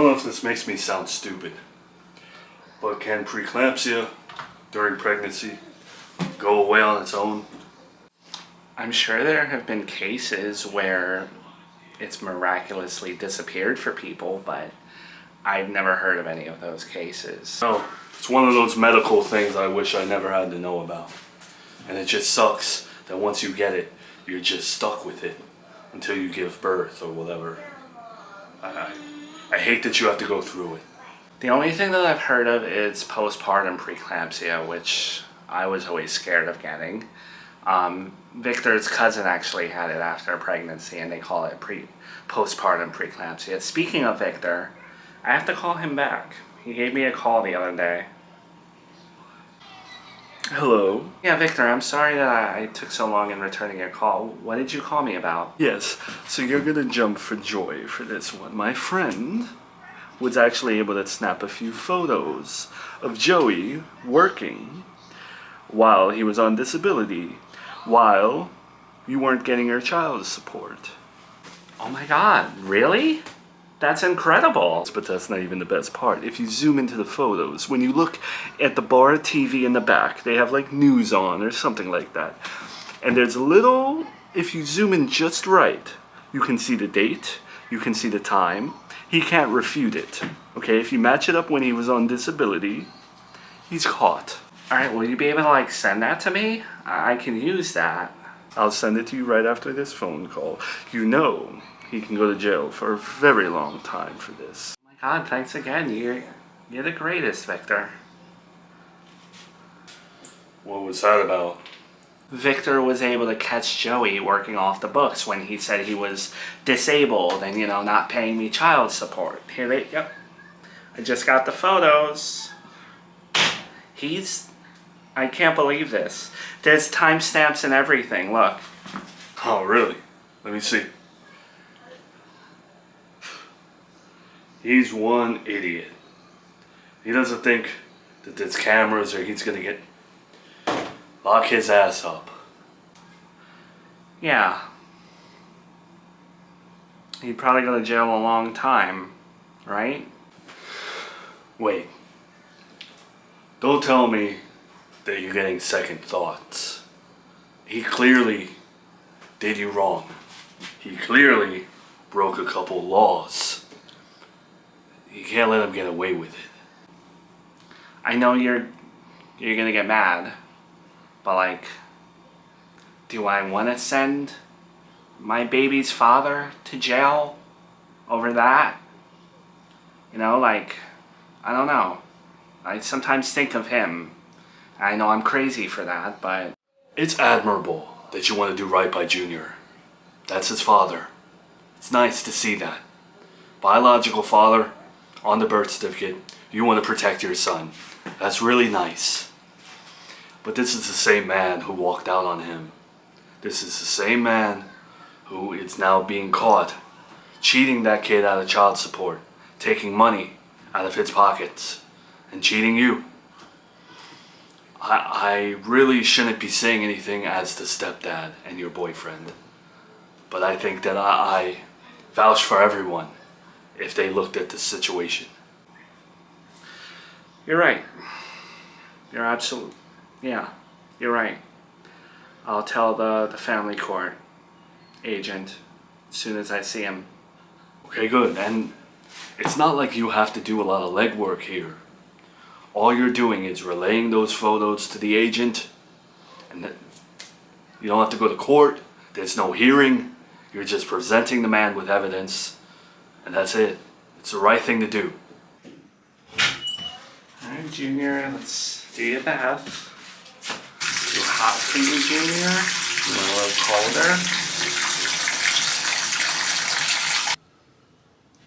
don't know if this makes me sound stupid, but can preeclampsia during pregnancy go away on its own? I'm sure there have been cases where it's miraculously disappeared for people, but I've never heard of any of those cases. No, it's one of those medical things I wish I never had to know about. And it just sucks that once you get it, you're just stuck with it until you give birth or whatever. I hate that you have to go through it. The only thing that I've heard of is postpartum preeclampsia, which I was always scared of getting. Victor's cousin actually had it after a pregnancy, and they call it postpartum preeclampsia. Speaking of Victor, I have to call him back. He gave me a call the other day. Hello? Yeah, Victor, I'm sorry that I took so long in returning your call. What did you call me about? Yes, so you're gonna jump for joy for this one. My friend was actually able to snap a few photos of Joey working while he was on disability, while you weren't getting your child support. Oh my god, really? That's incredible. But that's not even the best part. If you zoom into the photos, when you look at the bar TV in the back, they have like news on or something like that. And there's a little, if you zoom in just right, you can see the date, you can see the time. He can't refute it. Okay, if you match it up when he was on disability, he's caught. Alright, will you be able to like send that to me? I can use that. I'll send it to you right after this phone call. You know he can go to jail for a very long time for this. Oh my god, thanks again. You're the greatest, Victor. What was that about? Victor was able to catch Joey working off the books when he said he was disabled and, not paying me child support. Here they go. I just got the photos. I can't believe this. There's timestamps and everything, look. Oh, really? Let me see. He's one idiot. He doesn't think that there's cameras or he's gonna lock his ass up. Yeah. He'd probably go to jail a long time, right? Wait. Don't tell me that you're getting second thoughts. He clearly did you wrong. He clearly broke a couple laws. You can't let him get away with it. I know you're gonna get mad, but do I want to send my baby's father to jail over that? I don't know. I sometimes think of him. I know I'm crazy for that, but... It's admirable that you want to do right by Junior. That's his father. It's nice to see that. Biological father, on the birth certificate, you want to protect your son. That's really nice. But this is the same man who walked out on him. This is the same man who is now being caught cheating that kid out of child support, taking money out of his pockets, and cheating you. I really shouldn't be saying anything as the stepdad and your boyfriend, but I think that I vouch for everyone if they looked at the situation. You're right. You're absolutely... Yeah, you're right. I'll tell the family court agent as soon as I see him. Okay, good. And it's not like you have to do a lot of legwork here. All you're doing is relaying those photos to the agent, and you don't have to go to court. There's no hearing. You're just presenting the man with evidence, and that's it. It's the right thing to do. Alright, Junior, let's do your bath. Too hot for you, Junior? You want a little colder?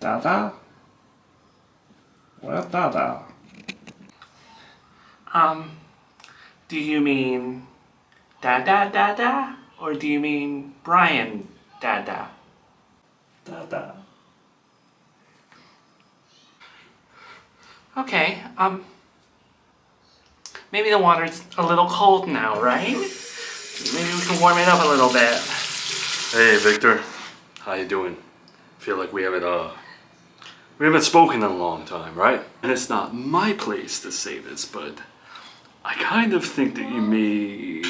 Dada? Well, Dada. Do you mean Dada Dada? Or do you mean Brian Dada? Dada. Okay, maybe the water's a little cold now, right? Maybe we can warm it up a little bit. Hey, Victor. How you doing? Feel like we haven't We haven't spoken in a long time, right? And it's not my place to say this, but I kind of think that you may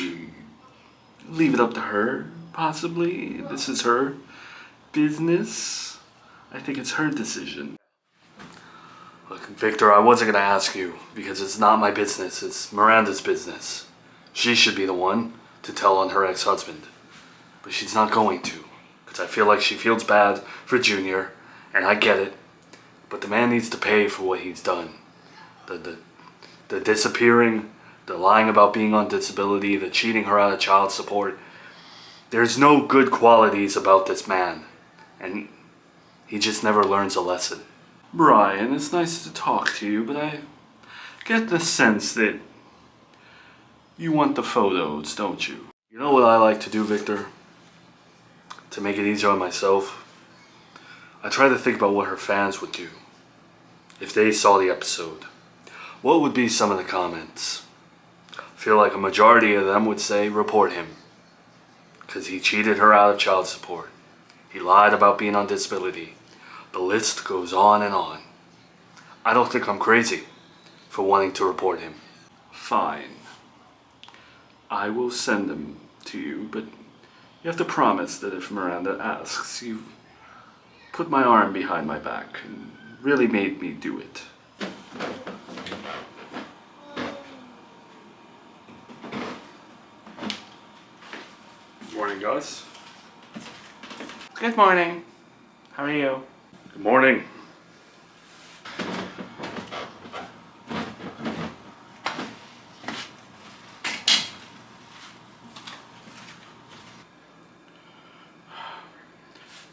leave it up to her, possibly. This is her business. I think it's her decision. Look, Victor, I wasn't gonna ask you because it's not my business. It's Miranda's business. She should be the one to tell on her ex-husband. But she's not going to. Because I feel like she feels bad for Junior, and I get it. But the man needs to pay for what he's done. The disappearing, the lying about being on disability, the cheating her out of child support. There's no good qualities about this man. And he just never learns a lesson. Brian, it's nice to talk to you, but I get the sense that you want the photos, don't you? You know what I like to do, Victor? To make it easier on myself, I try to think about what her fans would do if they saw the episode. What would be some of the comments? I feel like a majority of them would say, report him. Because he cheated her out of child support. He lied about being on disability. The list goes on and on. I don't think I'm crazy for wanting to report him. Fine. I will send them to you, but you have to promise that if Miranda asks, you put my arm behind my back and really made me do it. Morning, guys. Good morning. How are you? Good morning.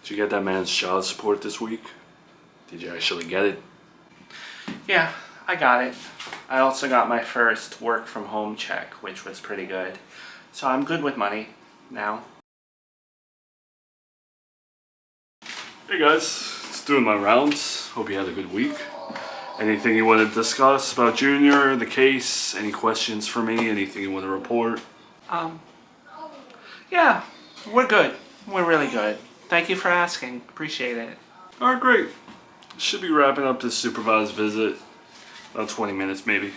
Did you get that man's child support this week? Did you actually get it? Yeah, I got it. I also got my first work from home check, which was pretty good. So I'm good with money now. Hey guys, just doing my rounds. Hope you had a good week. Anything you want to discuss about Junior, the case? Any questions for me? Anything you want to report? Yeah, we're good. We're really good. Thank you for asking. Appreciate it. Alright, great. Should be wrapping up this supervised visit. About 20 minutes maybe.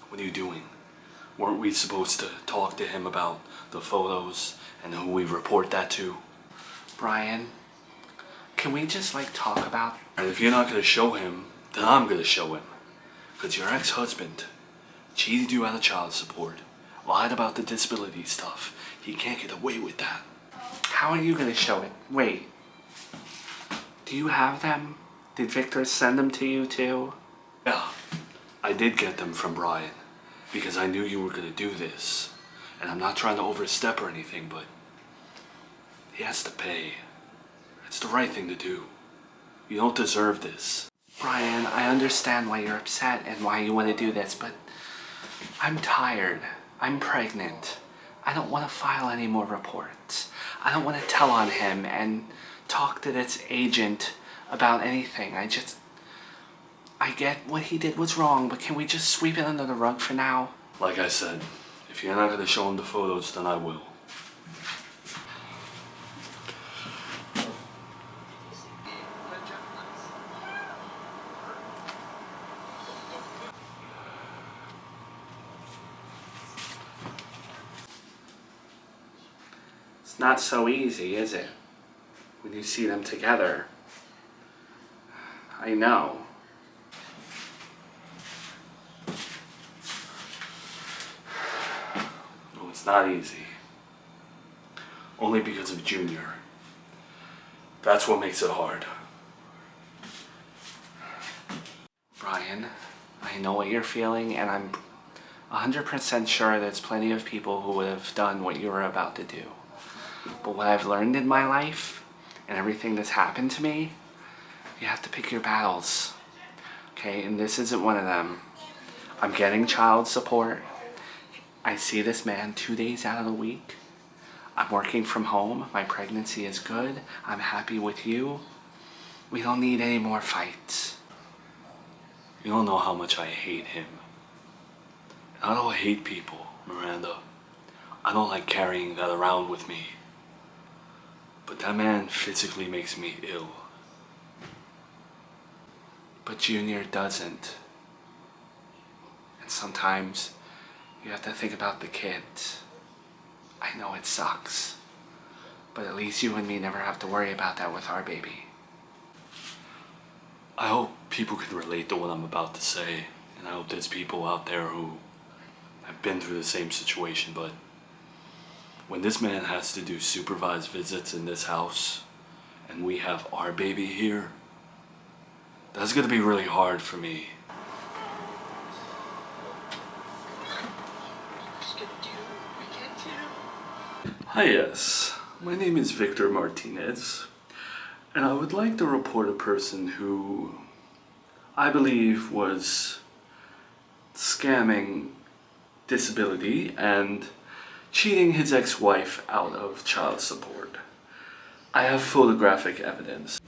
What are you doing? Weren't we supposed to talk to him about the photos and who we report that to? Brian, can we just talk about... And if you're not going to show him, then I'm going to show him. Because your ex-husband cheated you out of child support, lied about the disability stuff. He can't get away with that. How are you gonna show it? Wait. Do you have them? Did Victor send them to you too? Yeah, I did get them from Brian. Because I knew you were going to do this. And I'm not trying to overstep or anything, but he has to pay. It's the right thing to do. You don't deserve this. Brian, I understand why you're upset and why you want to do this, but I'm tired. I'm pregnant. I don't want to file any more reports. I don't want to tell on him and talk to this agent about anything. I get what he did was wrong, but can we just sweep it under the rug for now? Like I said, if you're not going to show him the photos, then I will. It's not so easy, is it? When you see them together. I know. No, it's not easy. Only because of Junior. That's what makes it hard. Brian, I know what you're feeling, and I'm 100% sure there's plenty of people who would have done what you were about to do. But what I've learned in my life, and everything that's happened to me, you have to pick your battles. Okay, and this isn't one of them. I'm getting child support. I see this man 2 days out of the week. I'm working from home. My pregnancy is good. I'm happy with you. We don't need any more fights. You don't know how much I hate him. I don't hate people, Miranda. I don't like carrying that around with me. But that man physically makes me ill. but Junior doesn't. And sometimes you have to think about the kids. I know it sucks, but at least you and me never have to worry about that with our baby. I hope people can relate to what I'm about to say, and I hope there's people out there who have been through the same situation, but when this man has to do supervised visits in this house, and we have our baby here, that's gonna be really hard for me. Hi, yes. My name is Victor Martinez, and I would like to report a person who I believe was scamming disability and cheating his ex-wife out of child support. I have photographic evidence.